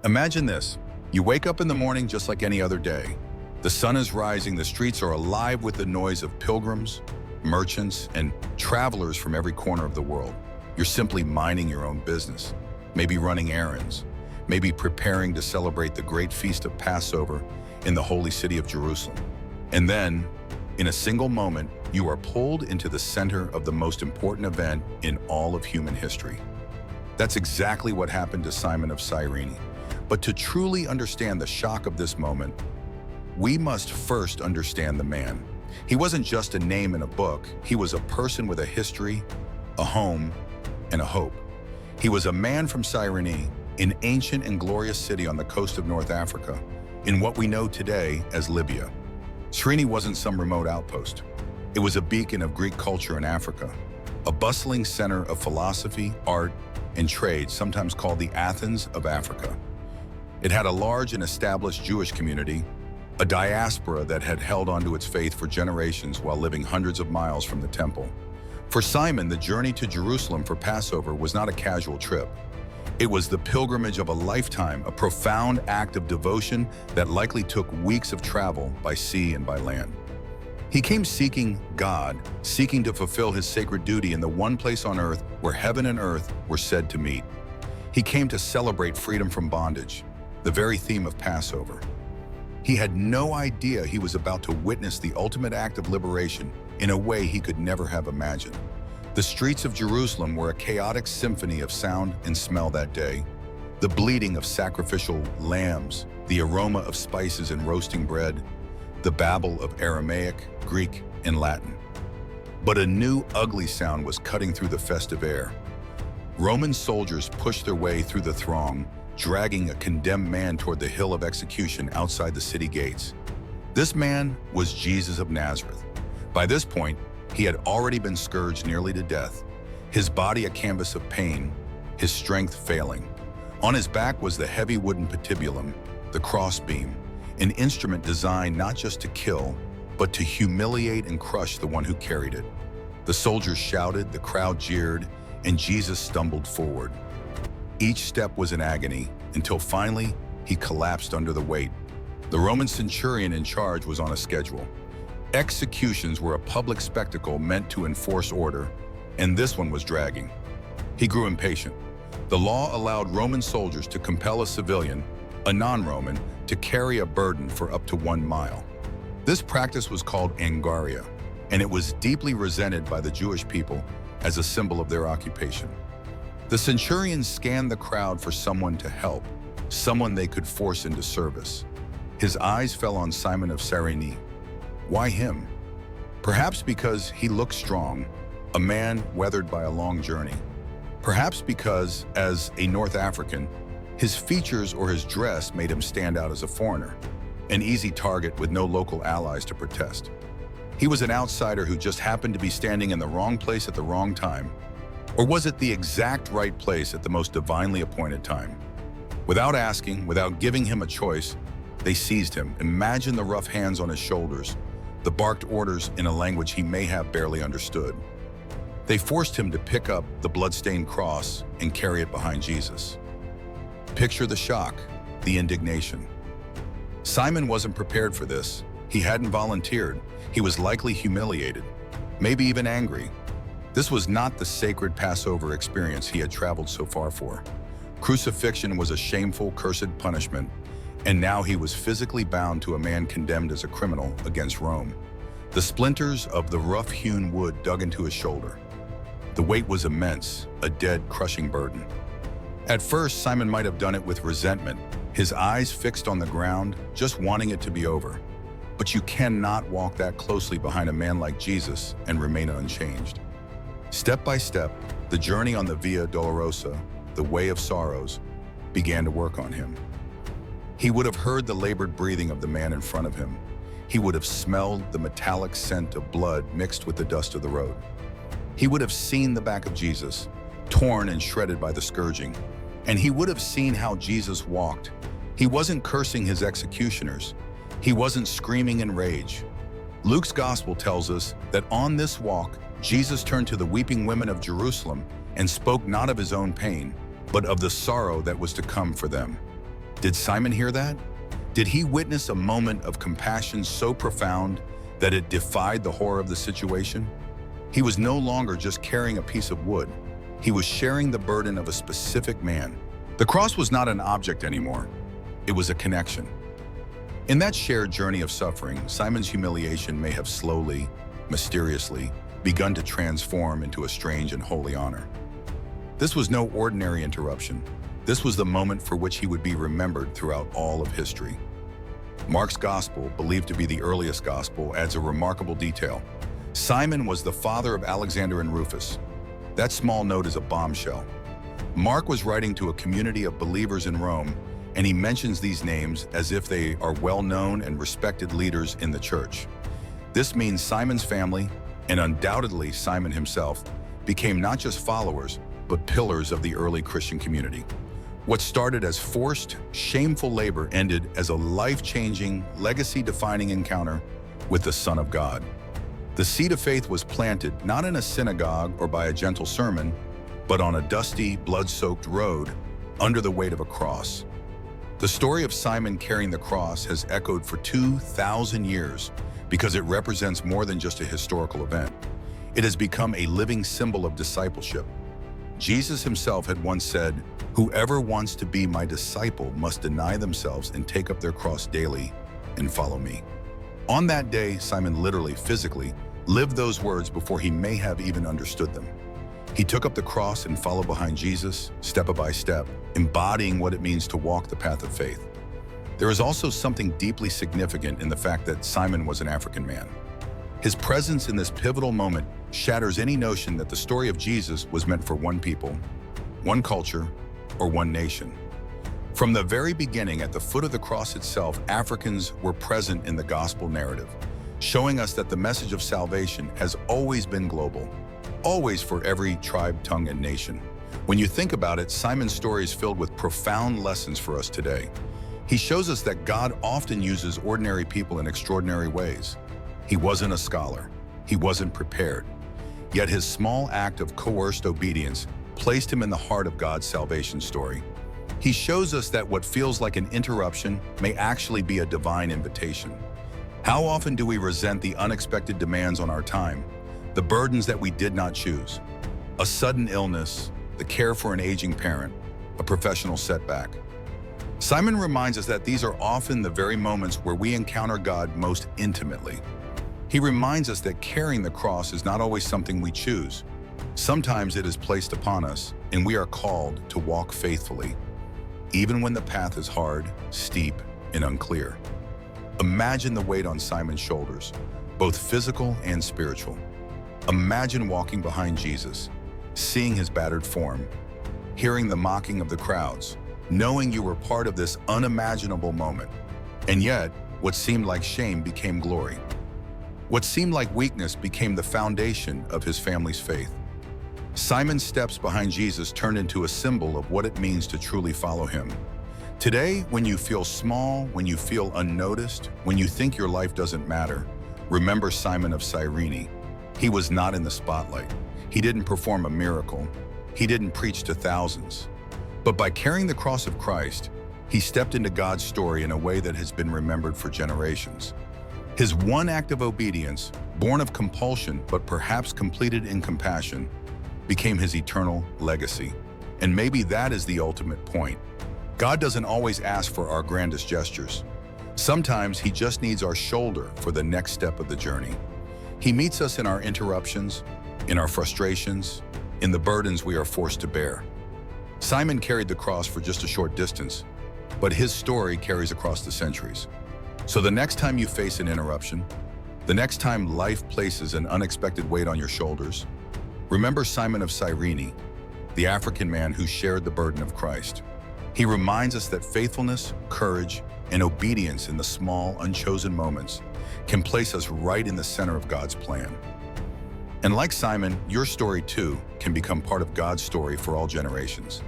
Imagine this. You wake up in the morning just like any other day. The sun is rising, the streets are alive with the noise of pilgrims, merchants, and travelers from every corner of the world. You're simply minding your own business, maybe running errands, maybe preparing to celebrate the great feast of Passover in the holy city of Jerusalem. And then, in a single moment, you are pulled into the center of the most important event in all of human history. That's exactly what happened to Simon of Cyrene. But to truly understand the shock of this moment, we must first understand the man. He wasn't just a name in a book. He was a person with a history, a home, and a hope. He was a man from Cyrene, an ancient and glorious city on the coast of North Africa, in what we know today as Libya. Cyrene wasn't some remote outpost. It was a beacon of Greek culture in Africa, a bustling center of philosophy, art, and trade, sometimes called the Athens of Africa. It had a large and established Jewish community, a diaspora that had held onto its faith for generations while living hundreds of miles from the temple. For Simon, the journey to Jerusalem for Passover was not a casual trip. It was the pilgrimage of a lifetime, a profound act of devotion that likely took weeks of travel by sea and by land. He came seeking God, seeking to fulfill his sacred duty in the one place on earth where heaven and earth were said to meet. He came to celebrate freedom from bondage, the very theme of Passover. He had no idea he was about to witness the ultimate act of liberation in a way he could never have imagined. The streets of Jerusalem were a chaotic symphony of sound and smell that day. The bleating of sacrificial lambs, the aroma of spices and roasting bread, the babble of Aramaic, Greek, and Latin. But a new, ugly sound was cutting through the festive air. Roman soldiers pushed their way through the throng, dragging a condemned man toward the hill of execution outside the city gates. This man was Jesus of Nazareth. By this point, he had already been scourged nearly to death, his body a canvas of pain, his strength failing. On his back was the heavy wooden patibulum, the crossbeam, an instrument designed not just to kill, but to humiliate and crush the one who carried it. The soldiers shouted, the crowd jeered, and Jesus stumbled forward. Each step was an agony, until finally he collapsed under the weight. The Roman centurion in charge was on a schedule. Executions were a public spectacle meant to enforce order, and this one was dragging. He grew impatient. The law allowed Roman soldiers to compel a civilian, a non-Roman, to carry a burden for up to 1 mile. This practice was called angaria, and it was deeply resented by the Jewish people as a symbol of their occupation. The centurion scanned the crowd for someone to help, someone they could force into service. His eyes fell on Simon of Cyrene. Why him? Perhaps because he looked strong, a man weathered by a long journey. Perhaps because, as a North African, his features or his dress made him stand out as a foreigner, an easy target with no local allies to protest. He was an outsider who just happened to be standing in the wrong place at the wrong time. Or was it the exact right place at the most divinely appointed time? Without asking, without giving him a choice, they seized him. Imagine the rough hands on his shoulders, the barked orders in a language he may have barely understood. They forced him to pick up the blood-stained cross and carry it behind Jesus. Picture the shock, the indignation. Simon wasn't prepared for this. He hadn't volunteered. He was likely humiliated, maybe even angry. This was not the sacred Passover experience he had traveled so far for. Crucifixion was a shameful, cursed punishment, and now he was physically bound to a man condemned as a criminal against Rome. The splinters of the rough-hewn wood dug into his shoulder. The weight was immense, a dead, crushing burden. At first, Simon might have done it with resentment, his eyes fixed on the ground, just wanting it to be over. But you cannot walk that closely behind a man like Jesus and remain unchanged. Step by step, the journey on the Via Dolorosa, the way of sorrows, began to work on him. He would have heard the labored breathing of the man in front of him. He would have smelled the metallic scent of blood mixed with the dust of the road. He would have seen the back of Jesus, torn and shredded by the scourging. And he would have seen how Jesus walked. He wasn't cursing his executioners. He wasn't screaming in rage. Luke's gospel tells us that on this walk, Jesus turned to the weeping women of Jerusalem and spoke not of his own pain, but of the sorrow that was to come for them. Did Simon hear that? Did he witness a moment of compassion so profound that it defied the horror of the situation? He was no longer just carrying a piece of wood. He was sharing the burden of a specific man. The cross was not an object anymore. It was a connection. In that shared journey of suffering, Simon's humiliation may have slowly, mysteriously, begun to transform into a strange and holy honor. This was no ordinary interruption. This was the moment for which he would be remembered throughout all of history. Mark's gospel, believed to be the earliest gospel, adds a remarkable detail. Simon was the father of Alexander and Rufus. That small note is a bombshell. Mark was writing to a community of believers in Rome, and he mentions these names as if they are well-known and respected leaders in the church. This means Simon's family, and undoubtedly Simon himself, became not just followers, but pillars of the early Christian community. What started as forced, shameful labor ended as a life-changing, legacy-defining encounter with the Son of God. The seed of faith was planted not in a synagogue or by a gentle sermon, but on a dusty, blood-soaked road under the weight of a cross. The story of Simon carrying the cross has echoed for 2,000 years because it represents more than just a historical event. It has become a living symbol of discipleship. Jesus himself had once said, "Whoever wants to be my disciple must deny themselves and take up their cross daily and follow me." On that day, Simon literally, physically, lived those words before he may have even understood them. He took up the cross and followed behind Jesus, step by step, embodying what it means to walk the path of faith. There is also something deeply significant in the fact that Simon was an African man. His presence in this pivotal moment shatters any notion that the story of Jesus was meant for one people, one culture, or one nation. From the very beginning, at the foot of the cross itself, Africans were present in the gospel narrative, showing us that the message of salvation has always been global, always for every tribe, tongue, and nation. When you think about it, Simon's story is filled with profound lessons for us today. He shows us that God often uses ordinary people in extraordinary ways. He wasn't a scholar. He wasn't prepared. Yet his small act of coerced obedience placed him in the heart of God's salvation story. He shows us that what feels like an interruption may actually be a divine invitation. How often do we resent the unexpected demands on our time, the burdens that we did not choose? A sudden illness, the care for an aging parent, a professional setback. Simon reminds us that these are often the very moments where we encounter God most intimately. He reminds us that carrying the cross is not always something we choose. Sometimes it is placed upon us, and we are called to walk faithfully, even when the path is hard, steep, and unclear. Imagine the weight on Simon's shoulders, both physical and spiritual. Imagine walking behind Jesus, seeing his battered form, hearing the mocking of the crowds, knowing you were part of this unimaginable moment. And yet, what seemed like shame became glory. What seemed like weakness became the foundation of his family's faith. Simon's steps behind Jesus turned into a symbol of what it means to truly follow him. Today, when you feel small, when you feel unnoticed, when you think your life doesn't matter, remember Simon of Cyrene. He was not in the spotlight. He didn't perform a miracle. He didn't preach to thousands. But by carrying the cross of Christ, he stepped into God's story in a way that has been remembered for generations. His one act of obedience, born of compulsion but perhaps completed in compassion, became his eternal legacy. And maybe that is the ultimate point. God doesn't always ask for our grandest gestures. Sometimes he just needs our shoulder for the next step of the journey. He meets us in our interruptions, in our frustrations, in the burdens we are forced to bear. Simon carried the cross for just a short distance, but his story carries across the centuries. So the next time you face an interruption, the next time life places an unexpected weight on your shoulders, remember Simon of Cyrene, the African man who shared the burden of Christ. He reminds us that faithfulness, courage, and obedience in the small, unchosen moments can place us right in the center of God's plan. And like Simon, your story too can become part of God's story for all generations.